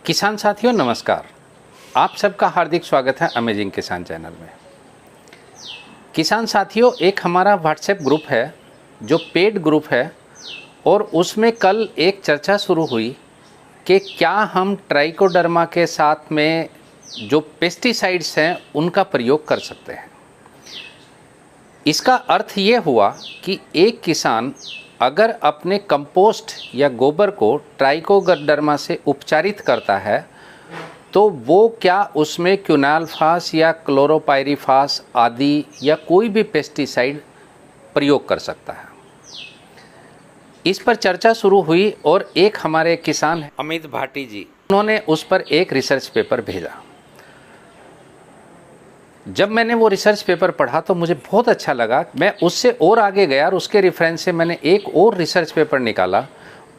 किसान साथियों नमस्कार। आप सबका हार्दिक स्वागत है अमेजिंग किसान चैनल में। किसान साथियों, एक हमारा व्हाट्सएप ग्रुप है जो पेड ग्रुप है और उसमें कल एक चर्चा शुरू हुई कि क्या हम ट्राइकोडर्मा के साथ में जो पेस्टिसाइड्स हैं उनका प्रयोग कर सकते हैं। इसका अर्थ ये हुआ कि एक किसान अगर अपने कंपोस्ट या गोबर को ट्राइकोडर्मा से उपचारित करता है तो वो क्या उसमें क्विनाल्फास या क्लोरोपाइरीफास आदि या कोई भी पेस्टिसाइड प्रयोग कर सकता है। इस पर चर्चा शुरू हुई और एक हमारे किसान हैं अमित भाटी जी, उन्होंने उस पर एक रिसर्च पेपर भेजा। जब मैंने वो रिसर्च पेपर पढ़ा तो मुझे बहुत अच्छा लगा। मैं उससे और आगे गया और उसके रेफरेंस से मैंने एक और रिसर्च पेपर निकाला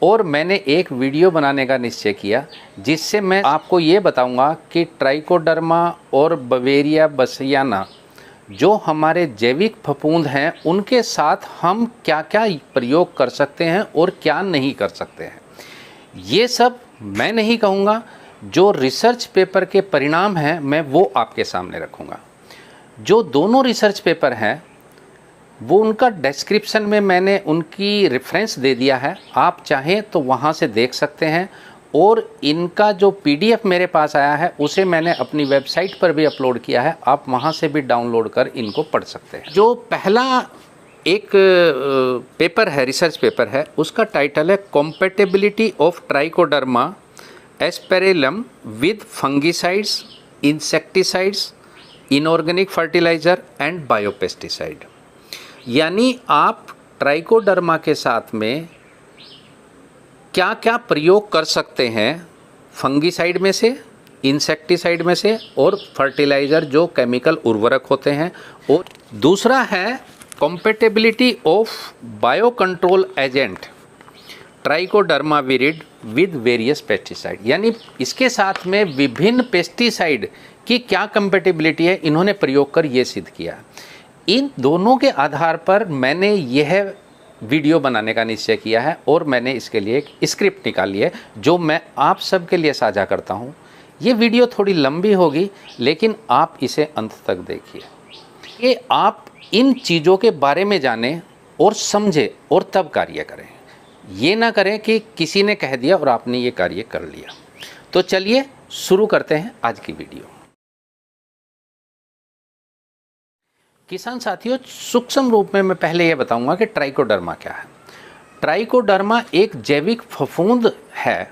और मैंने एक वीडियो बनाने का निश्चय किया जिससे मैं आपको ये बताऊंगा कि ट्राइकोडर्मा और बवेरिया बसियाना जो हमारे जैविक फफूंद हैं उनके साथ हम क्या क्या प्रयोग कर सकते हैं और क्या नहीं कर सकते हैं। ये सब मैं नहीं कहूँगा, जो रिसर्च पेपर के परिणाम हैं मैं वो आपके सामने रखूँगा। जो दोनों रिसर्च पेपर हैं वो उनका डिस्क्रिप्शन में मैंने उनकी रेफरेंस दे दिया है, आप चाहें तो वहाँ से देख सकते हैं। और इनका जो पीडीएफ मेरे पास आया है उसे मैंने अपनी वेबसाइट पर भी अपलोड किया है, आप वहाँ से भी डाउनलोड कर इनको पढ़ सकते हैं। जो पहला एक पेपर है, रिसर्च पेपर है, उसका टाइटल है compatibility of Trichoderma asperellum with fungicides, insecticides, inorganic fertiliser and biopesticide. यानी आप ट्राइकोडर्मा के साथ में क्या क्या प्रयोग कर सकते हैं, फंगिसाइड में से, इंसेक्टिसाइड में से और फर्टिलाइज़र जो केमिकल उर्वरक होते हैं। और दूसरा है compatibility of bio control agent Trichoderma viride with various pesticide. यानी इसके साथ में विभिन्न पेस्टिसाइड की क्या कंपेटेबिलिटी है, इन्होंने प्रयोग कर ये सिद्ध किया। इन दोनों के आधार पर मैंने यह वीडियो बनाने का निश्चय किया है और मैंने इसके लिए एक स्क्रिप्ट निकाली है जो मैं आप सबके लिए साझा करता हूँ। ये वीडियो थोड़ी लंबी होगी लेकिन आप इसे अंत तक देखिए कि आप इन चीज़ों के बारे में जानें और समझें और तब कार्य करें। ये ना करें कि किसी ने कह दिया और आपने ये कार्य कर लिया। तो चलिए शुरू करते हैं आज की वीडियो। किसान साथियों, सूक्ष्म रूप में मैं पहले ये बताऊंगा कि ट्राइकोडर्मा क्या है। ट्राइकोडर्मा एक जैविक फफूंद है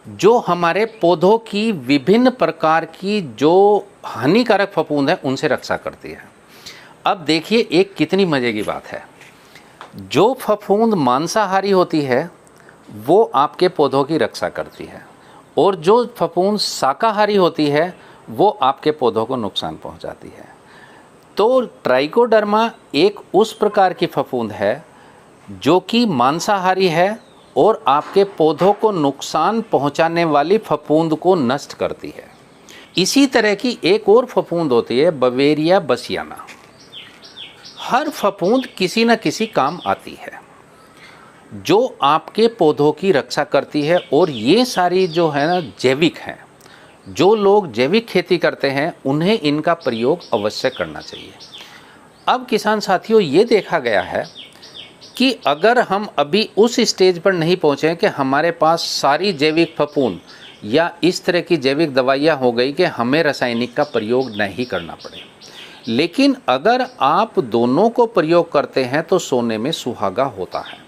जो हमारे पौधों की विभिन्न प्रकार की जो हानिकारक फफूंद है उनसे रक्षा करती है। अब देखिए एक कितनी मजे की बात है। जो फफूंद मांसाहारी होती है वो आपके पौधों की रक्षा करती है और जो फफूंद शाकाहारी होती है वो आपके पौधों को नुकसान पहुंचाती है। तो ट्राइकोडर्मा एक उस प्रकार की फफूंद है जो कि मांसाहारी है और आपके पौधों को नुकसान पहुंचाने वाली फफूंद को नष्ट करती है। इसी तरह की एक और फफूंद होती है बवेरिया बसियाना। हर फफूंद किसी न किसी काम आती है जो आपके पौधों की रक्षा करती है और ये सारी जो है ना जैविक हैं। जो लोग जैविक खेती करते हैं उन्हें इनका प्रयोग अवश्य करना चाहिए। अब किसान साथियों, ये देखा गया है कि अगर हम अभी उस स्टेज पर नहीं पहुँचे कि हमारे पास सारी जैविक फफूंद या इस तरह की जैविक दवाइयाँ हो गई कि हमें रासायनिक का प्रयोग नहीं करना पड़े, लेकिन अगर आप दोनों को प्रयोग करते हैं तो सोने में सुहागा होता है।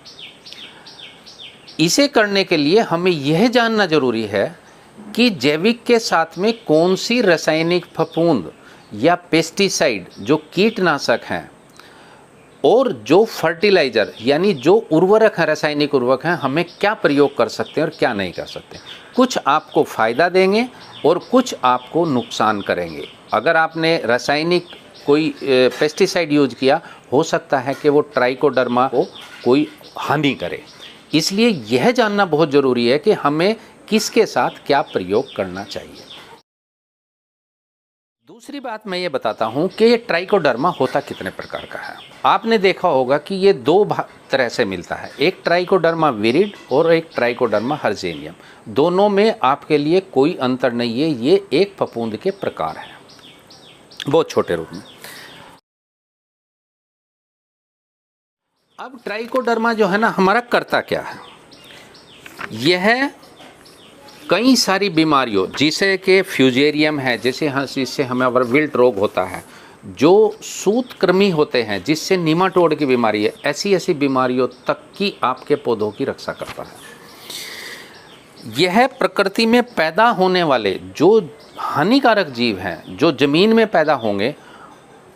इसे करने के लिए हमें यह जानना जरूरी है कि जैविक के साथ में कौन सी रासायनिक फफूंद या पेस्टिसाइड जो कीटनाशक हैं और जो फर्टिलाइज़र यानी जो उर्वरक हैं, रासायनिक उर्वरक हैं, हमें क्या प्रयोग कर सकते हैं और क्या नहीं कर सकते। कुछ आपको फ़ायदा देंगे और कुछ आपको नुकसान करेंगे। अगर आपने रासायनिक कोई पेस्टिसाइड यूज किया, हो सकता है कि वो ट्राइकोडर्मा को कोई हानि करे। इसलिए यह जानना बहुत ज़रूरी है कि हमें किसके साथ क्या प्रयोग करना चाहिए। दूसरी बात मैं ये बताता हूँ कि ये ट्राइकोडर्मा होता कितने प्रकार का है। आपने देखा होगा कि ये दो तरह से मिलता है, एक ट्राइकोडर्मा विरिड और एक ट्राइकोडर्मा हर्जेनियम। दोनों में आपके लिए कोई अंतर नहीं है, ये एक फफूंद के प्रकार हैं, बहुत छोटे रूप में। अब ट्राइकोडर्मा जो है ना, हमारा करता क्या है, यह कई सारी बीमारियों, जिसे कि फ्यूजेरियम है, जिससे हमें विल्ट रोग होता है, जो सूतकृमि होते हैं, जिससे निमाटोड की बीमारी है, ऐसी बीमारियों तक की आपके पौधों की रक्षा करता है। यह प्रकृति में पैदा होने वाले जो हानिकारक जीव हैं, जो जमीन में पैदा होंगे,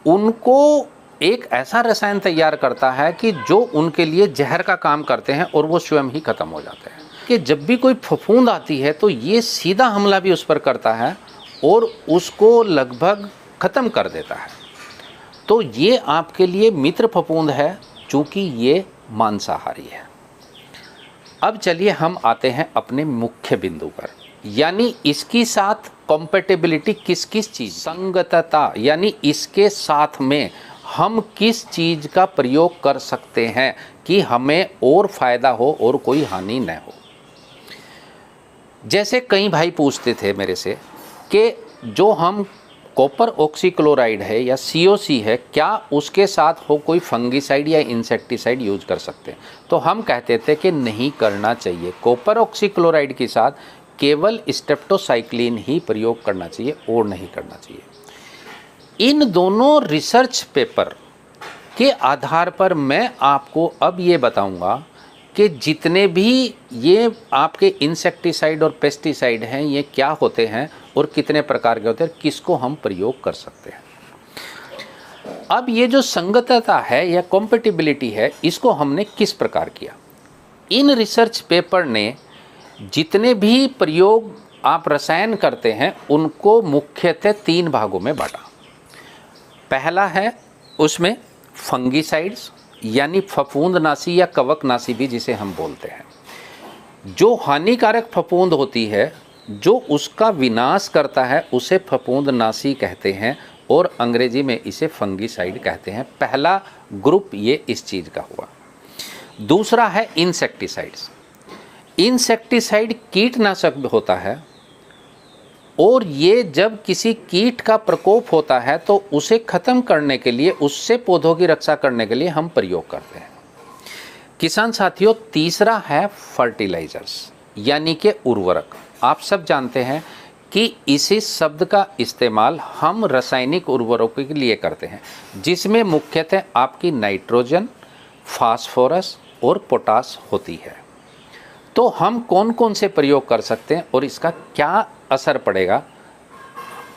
उनको एक ऐसा रसायन तैयार करता है कि जो उनके लिए जहर का काम करते हैं और वो स्वयं ही खत्म हो जाते हैं। कि जब भी कोई फफूंद आती है तो ये सीधा हमला भी उस पर करता है और उसको लगभग ख़त्म कर देता है। तो ये आपके लिए मित्र फफूंद है, चूँकि ये मांसाहारी है। अब चलिए हम आते हैं अपने मुख्य बिंदु पर, यानी इसकी साथ कॉम्पेटेबिलिटी किस किस चीज़, संगतता, यानी इसके साथ में हम किस चीज़ का प्रयोग कर सकते हैं कि हमें और फ़ायदा हो और कोई हानि न हो। जैसे कई भाई पूछते थे मेरे से कि जो हम कॉपर ऑक्सीक्लोराइड है या COC है, क्या उसके साथ हो कोई फंगिसाइड या इंसेक्टिसाइड यूज कर सकते हैं। तो हम कहते थे कि नहीं करना चाहिए। कॉपर ऑक्सीक्लोराइड के साथ केवल स्ट्रेप्टोसाइक्लिन ही प्रयोग करना चाहिए और नहीं करना चाहिए। इन दोनों रिसर्च पेपर के आधार पर मैं आपको अब ये बताऊंगा कि जितने भी ये आपके इंसेक्टिसाइड और पेस्टिसाइड हैं, ये क्या होते हैं और कितने प्रकार के होते हैं, किसको हम प्रयोग कर सकते हैं। अब ये जो संगतता है या कॉम्पेटिबिलिटी है, इसको हमने किस प्रकार किया। इन रिसर्च पेपर ने जितने भी प्रयोग आप रसायन करते हैं उनको मुख्यतः 3 भागों में बांटा। पहला है उसमें फंगिसाइड्स, यानी फफूंदनाशी या कवकनाशी भी जिसे हम बोलते हैं। जो हानिकारक फफूंद होती है, जो उसका विनाश करता है, उसे फफूंदनाशी कहते हैं और अंग्रेजी में इसे फंगिसाइड कहते हैं। पहला ग्रुप ये इस चीज़ का हुआ। दूसरा है इंसेक्टिसाइड्स। इंसेक्टिसाइड कीटनाशक होता है और ये जब किसी कीट का प्रकोप होता है तो उसे ख़त्म करने के लिए, उससे पौधों की रक्षा करने के लिए हम प्रयोग करते हैं। किसान साथियों, तीसरा है फर्टिलाइजर्स, यानी कि उर्वरक। आप सब जानते हैं कि इसी शब्द का इस्तेमाल हम रासायनिक उर्वरकों के लिए करते हैं, जिसमें मुख्यतः आपकी नाइट्रोजन, फास्फोरस और पोटास होती है। तो हम कौन कौन से प्रयोग कर सकते हैं और इसका क्या असर पड़ेगा।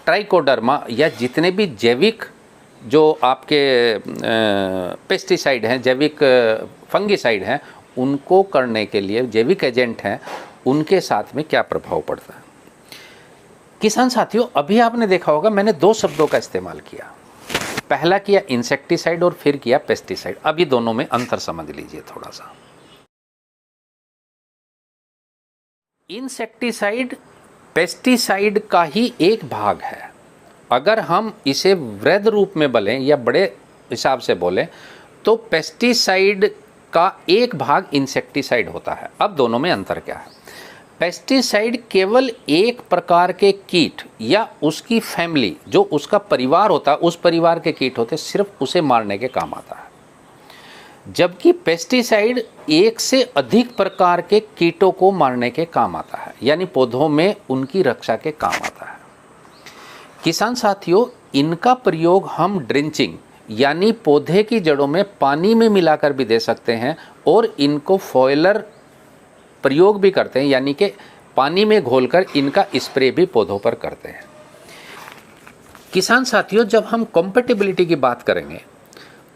ट्राइकोडर्मा या जितने भी जैविक जो आपके पेस्टिसाइड हैं, जैविक फंगिसाइड हैं, उनको करने के लिए जैविक एजेंट हैं, उनके साथ में क्या प्रभाव पड़ता है। किसान साथियों, अभी आपने देखा होगा मैंने 2 शब्दों का इस्तेमाल किया। पहला किया इंसेक्टिसाइड और फिर किया पेस्टिसाइड। अभी दोनों में अंतर समझ लीजिए थोड़ा सा। इंसेक्टिसाइड पेस्टिसाइड का ही एक भाग है। अगर हम इसे वृहद रूप में बोलें या बड़े हिसाब से बोलें तो पेस्टिसाइड का एक भाग इंसेक्टिसाइड होता है। अब दोनों में अंतर क्या है। पेस्टिसाइड केवल एक प्रकार के कीट या उसकी फैमिली, जो उसका परिवार होता है, उस परिवार के कीट होते, सिर्फ उसे मारने के काम आता है। जबकि पेस्टिसाइड एक से अधिक प्रकार के कीटों को मारने के काम आता है, यानी पौधों में उनकी रक्षा के काम आता है। किसान साथियों, इनका प्रयोग हम ड्रिंचिंग यानी पौधे की जड़ों में पानी में मिलाकर भी दे सकते हैं और इनको फॉयलर प्रयोग भी करते हैं, यानी कि पानी में घोलकर इनका स्प्रे भी पौधों पर करते हैं। किसान साथियों, जब हम कॉम्पेटिबिलिटी की बात करेंगे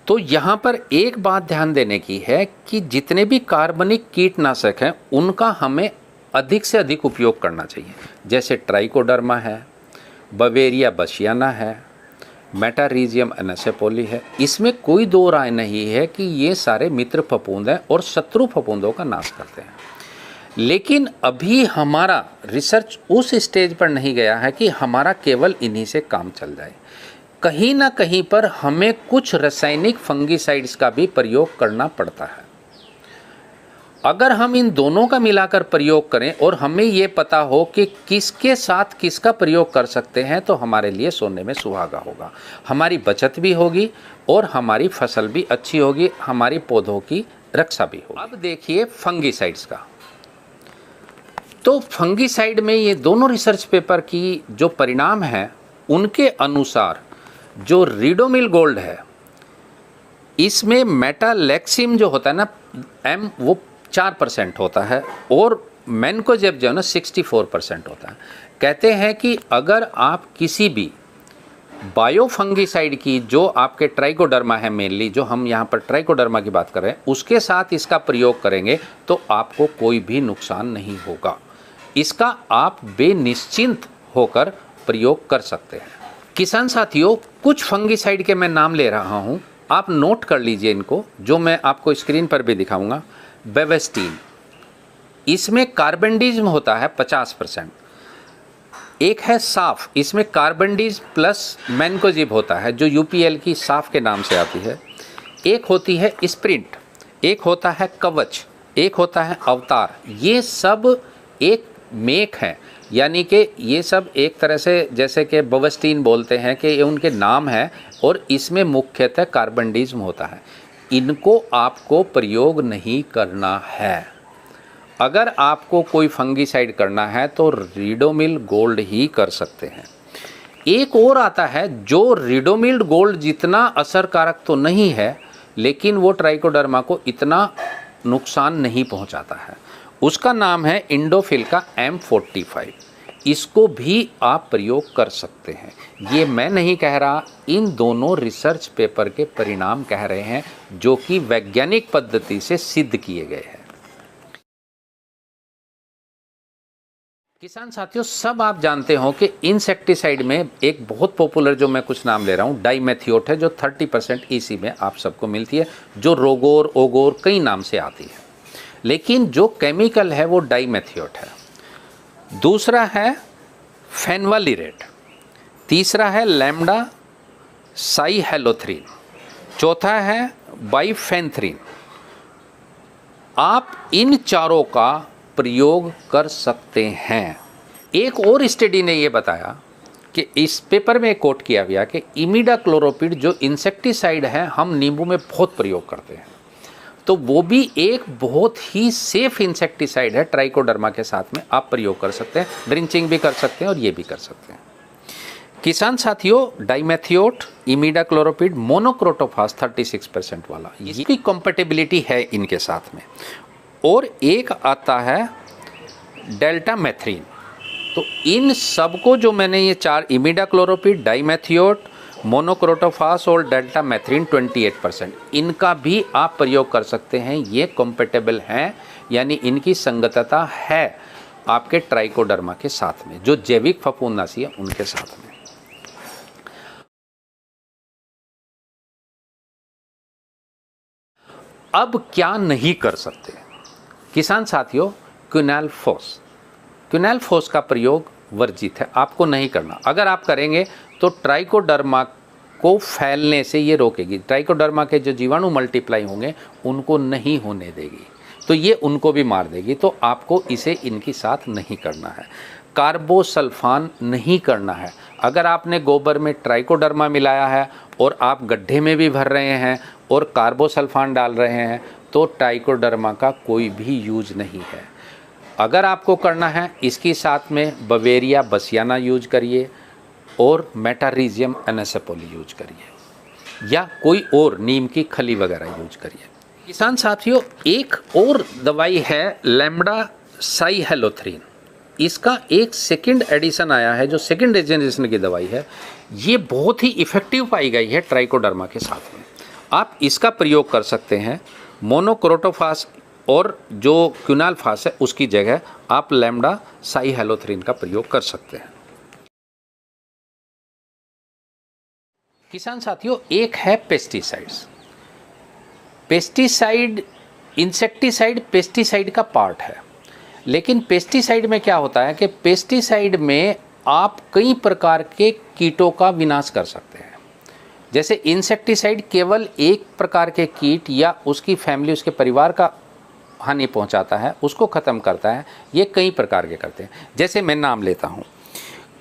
तो यहाँ पर एक बात ध्यान देने की है कि जितने भी कार्बनिक कीटनाशक हैं उनका हमें अधिक से अधिक उपयोग करना चाहिए। जैसे ट्राइकोडर्मा है, बवेरिया बसियाना है, मेटारीजियम एनेसेपोली है। इसमें कोई दो राय नहीं है कि ये सारे मित्र फफूंद हैं और शत्रु फफूंदों का नाश करते हैं। लेकिन अभी हमारा रिसर्च उस स्टेज पर नहीं गया है कि हमारा केवल इन्हीं से काम चल जाए। कहीं ना कहीं पर हमें कुछ रासायनिक फंगीसाइड्स का भी प्रयोग करना पड़ता है। अगर हम इन दोनों का मिलाकर प्रयोग करें और हमें ये पता हो कि किसके साथ किसका प्रयोग कर सकते हैं, तो हमारे लिए सोने में सुहागा होगा, हमारी बचत भी होगी और हमारी फसल भी अच्छी होगी, हमारी पौधों की रक्षा भी होगी। अब देखिए फंगीसाइड्स का। तो फंगीसाइड में ये दोनों रिसर्च पेपर की जो परिणाम है, उनके अनुसार जो रिडोमिल गोल्ड है, इसमें मेटालेक्सिम जो होता है ना एम, वो 4% होता है और मैनकोजेब जो है ना 64% होता है। कहते हैं कि अगर आप किसी भी बायोफंगीसाइड की, जो आपके ट्राइकोडर्मा है मेनली, जो हम यहाँ पर ट्राइकोडर्मा की बात कर रहे हैं, उसके साथ इसका प्रयोग करेंगे तो आपको कोई भी नुकसान नहीं होगा। इसका आप बेनिश्चिंत होकर प्रयोग कर सकते हैं। किसान साथियों, कुछ फंगीसाइड के मैं नाम ले रहा हूँ, आप नोट कर लीजिए इनको, जो मैं आपको स्क्रीन पर भी दिखाऊंगा। बेवेस्टीन, इसमें कार्बेंडिज्म होता है 50%। एक है साफ, इसमें कार्बेंडिज प्लस मैनकोजिब होता है, जो यूपीएल की साफ के नाम से आती है। एक होती है स्प्रिंट, एक होता है कवच, एक होता है अवतार। ये सब एक मेक है, यानी कि ये सब एक तरह से, जैसे कि बेवेस्टीन बोलते हैं कि ये उनके नाम है, और इसमें मुख्यतः कार्बेंडिज्म होता है। इनको आपको प्रयोग नहीं करना है। अगर आपको कोई फंगीसाइड करना है तो रिडोमिल गोल्ड ही कर सकते हैं। एक और आता है जो रिडोमिल गोल्ड जितना असरकारक तो नहीं है, लेकिन वो ट्राइकोडर्मा को इतना नुकसान नहीं पहुंचाता है। उसका नाम है इंडोफिल का M45। इसको भी आप प्रयोग कर सकते हैं। ये मैं नहीं कह रहा, इन दोनों रिसर्च पेपर के परिणाम कह रहे हैं, जो कि वैज्ञानिक पद्धति से सिद्ध किए गए हैं। किसान साथियों, सब आप जानते हो कि इंसेक्टिसाइड में एक बहुत पॉपुलर, जो मैं कुछ नाम ले रहा हूँ, डाइमेथियोट है, जो 30% ईसी में आप सबको मिलती है, जो रोगोर, ओगोर कई नाम से आती है। लेकिन जो केमिकल है वो डाइमेथियोट है। दूसरा है फेनवालिरेट, तीसरा है लैम्डा साइहेलोथ्रीन, चौथा है बाइफेंथ्रीन। आप इन चारों का प्रयोग कर सकते हैं। एक और स्टडी ने ये बताया कि इस पेपर में कोट किया गया कि इमिडाक्लोरोपिड जो इंसेक्टिसाइड है, हम नींबू में बहुत प्रयोग करते हैं, तो वो भी एक बहुत ही सेफ इंसेक्टिसाइड है। ट्राइकोडर्मा के साथ में आप प्रयोग कर सकते हैं, ड्रिंचिंग भी कर सकते हैं और ये भी कर सकते हैं। किसान साथियों, डाइमेथियोट, इमिडाक्लोरोपिड, मोनोक्रोटोफास 36% वाला, इसकी कंपैटिबिलिटी है इनके साथ में। और एक आता है डेल्टा मेथ्रीन। तो इन सब को, जो मैंने ये चार, इमिडाक्लोरोपिड, डाइमेथियोट, मोनोक्रोटोफास और डेल्टा मेथ्रीन 28%, इनका भी आप प्रयोग कर सकते हैं। ये कंपेटेबल हैं, यानी इनकी संगतता है आपके ट्राइकोडर्मा के साथ में, जो जैविक फफूंदनाशी है उनके साथ में। अब क्या नहीं कर सकते किसान साथियों? क्विनालफोस का प्रयोग वर्जित है, आपको नहीं करना। अगर आप करेंगे तो ट्राइकोडर्मा को फैलने से ये रोकेगी। ट्राइकोडर्मा के जो जीवाणु मल्टीप्लाई होंगे उनको नहीं होने देगी, तो ये उनको भी मार देगी। तो आपको इसे इनकी साथ नहीं करना है। कार्बोसल्फान नहीं करना है। अगर आपने गोबर में ट्राइकोडर्मा मिलाया है और आप गड्ढे में भी भर रहे हैं और कार्बोसल्फान डाल रहे हैं, तो ट्राइकोडर्मा का कोई भी यूज नहीं है। अगर आपको करना है, इसके साथ में बवेरिया बसियाना यूज करिए और मेटारिजियम एनेसेपोली यूज करिए, या कोई और नीम की खली वगैरह यूज करिए। किसान साथियों, एक और दवाई है लैम्डा साइहेलोथ्रीन। इसका एक सेकंड एडिशन आया है, जो सेकंड जनरेशन की दवाई है। ये बहुत ही इफेक्टिव पाई गई है ट्राइकोडर्मा के साथ में। आप इसका प्रयोग कर सकते हैं। मोनोक्रोटोफास और जो क्विनालफास है उसकी जगह आप लैम्डा साइहेलोथ्रीन का प्रयोग कर सकते हैं। किसान साथियों, एक है पेस्टिसाइड्स। पेस्टिसाइड इंसेक्टिसाइड पेस्टिसाइड का पार्ट है, लेकिन पेस्टिसाइड में क्या होता है कि पेस्टिसाइड में आप कई प्रकार के कीटों का विनाश कर सकते हैं। जैसे इंसेक्टिसाइड केवल एक प्रकार के कीट या उसकी फैमिली, उसके परिवार का हानि पहुंचाता है, उसको ख़त्म करता है। ये कई प्रकार के करते हैं। जैसे मैं नाम लेता हूँ,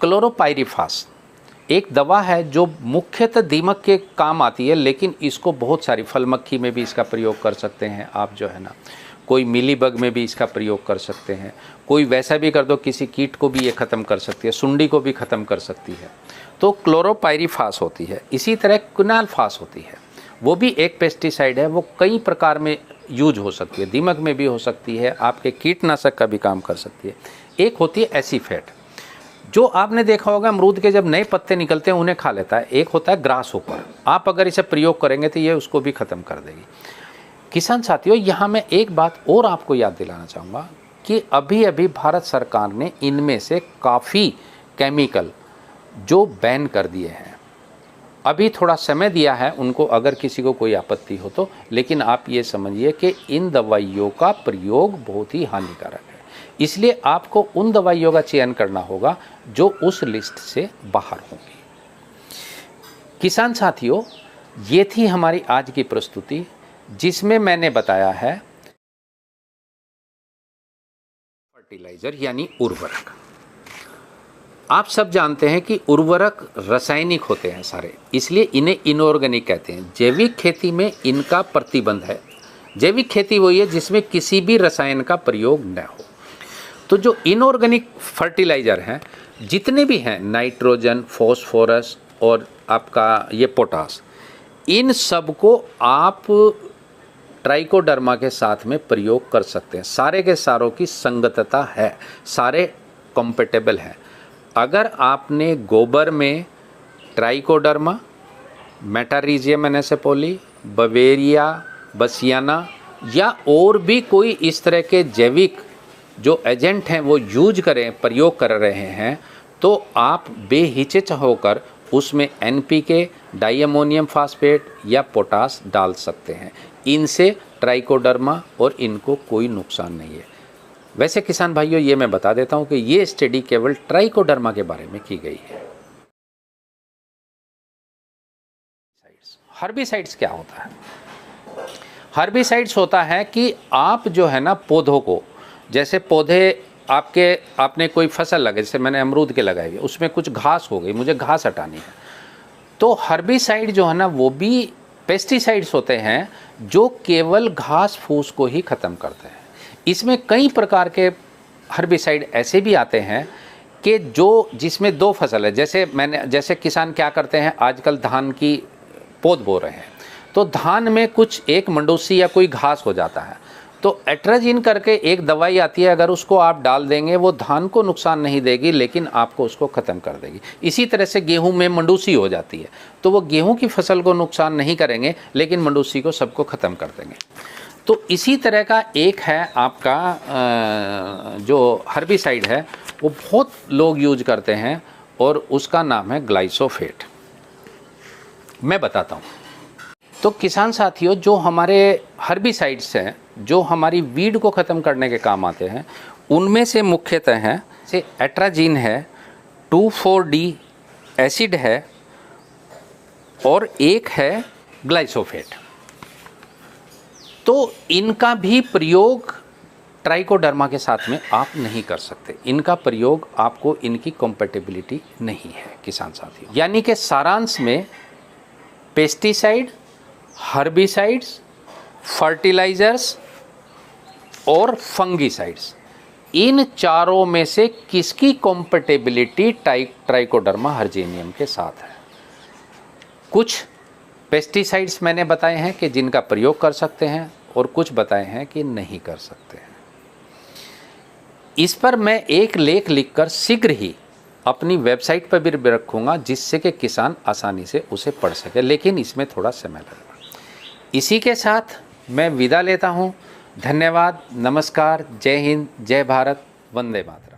क्लोरोपाइरिफास एक दवा है जो मुख्यतः दीमक के काम आती है, लेकिन इसको बहुत सारी फल मक्खी में भी इसका प्रयोग कर सकते हैं आप, जो है ना, कोई मिलीबग में भी इसका प्रयोग कर सकते हैं, कोई वैसा भी कर दो, किसी कीट को भी ये ख़त्म कर सकती है, सुंडी को भी ख़त्म कर सकती है। तो क्लोरोपाइरिफास होती है। इसी तरह क्विनालफास होती है, वो भी एक पेस्टिसाइड है। वो कई प्रकार में यूज हो सकती है, दीमक में भी हो सकती है, आपके कीटनाशक का भी काम कर सकती है। एक होती है एसीफेट, जो आपने देखा होगा अमरूद के जब नए पत्ते निकलते हैं उन्हें खा लेता है। एक होता है ग्रास होपर, आप अगर इसे प्रयोग करेंगे तो ये उसको भी ख़त्म कर देगी। किसान साथियों, यहाँ मैं एक बात और आपको याद दिलाना चाहूँगा कि अभी अभी भारत सरकार ने इनमें से काफ़ी केमिकल जो बैन कर दिए हैं। अभी थोड़ा समय दिया है उनको, अगर किसी को कोई आपत्ति हो तो, लेकिन आप ये समझिए कि इन दवाइयों का प्रयोग बहुत ही हानिकारक है। इसलिए आपको उन दवाइयों का चयन करना होगा जो उस लिस्ट से बाहर होंगी। किसान साथियों, ये थी हमारी आज की प्रस्तुति, जिसमें मैंने बताया है फर्टिलाइजर यानी उर्वरक। आप सब जानते हैं कि उर्वरक रासायनिक होते हैं सारे, इसलिए इन्हें इनऑर्गेनिक कहते हैं। जैविक खेती में इनका प्रतिबंध है। जैविक खेती वही है जिसमें किसी भी रसायन का प्रयोग न हो। तो जो इनऑर्गेनिक फर्टिलाइजर हैं, जितने भी हैं, नाइट्रोजन, फॉस्फोरस और आपका ये पोटास, इन सब को आप ट्राइकोडर्मा के साथ में प्रयोग कर सकते हैं। सारे के सारों की संगतता है, सारे कंपेटेबल हैं। अगर आपने गोबर में ट्राइकोडर्मा, मेटारिजियम एनेसेपोली, बवेरिया, बसियाना या और भी कोई इस तरह के जैविक जो एजेंट हैं वो यूज करें, प्रयोग कर रहे हैं, तो आप बेहिचक होकर उसमें NPK, डाईअमोनियम फास्फेट या पोटास डाल सकते हैं। इनसे ट्राइकोडर्मा और इनको कोई नुकसान नहीं है। वैसे किसान भाइयों, ये मैं बता देता हूँ कि ये स्टडी केवल ट्राइकोडर्मा के बारे में की गई है। हर्बिसाइड्स क्या होता है? हर्बिसाइड्स होता है कि आप जो है ना, पौधों को, जैसे पौधे आपने कोई फसल लगाई, जैसे मैंने अमरूद के लगाए हुए, उसमें कुछ घास हो गई, मुझे घास हटानी है, तो हर्बिसाइड जो है ना, वो भी पेस्टिसाइड्स होते हैं जो केवल घास फूस को ही ख़त्म करते हैं। इसमें कई प्रकार के हर्बिसाइड ऐसे भी आते हैं कि जिसमें दो फसल है। जैसे किसान क्या करते हैं, आजकल धान की पौध बो रहे हैं, तो धान में कुछ एक मंडूसी या कोई घास हो जाता है, तो एट्राजिन करके एक दवाई आती है, अगर उसको आप डाल देंगे वो धान को नुकसान नहीं देगी, लेकिन आपको उसको ख़त्म कर देगी। इसी तरह से गेहूं में मंडूसी हो जाती है, तो वो गेहूं की फसल को नुकसान नहीं करेंगे, लेकिन मंडूसी को सबको ख़त्म कर देंगे। तो इसी तरह का एक है आपका जो हर्बिसाइड है, वो बहुत लोग यूज करते हैं और उसका नाम है ग्लाइसोफेट। मैं बताता हूँ। तो किसान साथियों, जो हमारे हर्बिसाइड्स हैं जो हमारी वीड को ख़त्म करने के काम आते हैं, उनमें से मुख्यतः हैं, जैसे एट्राजिन है, 2,4-D एसिड है और एक है ग्लाइसोफेट। तो इनका भी प्रयोग ट्राइकोडर्मा के साथ में आप नहीं कर सकते। इनका प्रयोग आपको, इनकी कंपैटिबिलिटी नहीं है किसान साथियों। यानी कि सारांश में पेस्टिसाइड, हर्बिसाइड्स, फर्टिलाइजर्स और फंगिसाइड्स, इन चारों में से किसकी कंपैटिबिलिटी ट्राइकोडर्मा हर्जेनियम के साथ है? कुछ पेस्टिसाइड्स मैंने बताए हैं कि जिनका प्रयोग कर सकते हैं, और कुछ बताए हैं कि नहीं कर सकते हैं। इस पर मैं एक लेख लिखकर शीघ्र ही अपनी वेबसाइट पर भी रखूँगा, जिससे कि किसान आसानी से उसे पढ़ सके, लेकिन इसमें थोड़ा समय लगेगा। इसी के साथ मैं विदा लेता हूँ। धन्यवाद, नमस्कार, जय हिंद, जय भारत, वंदे मातरम।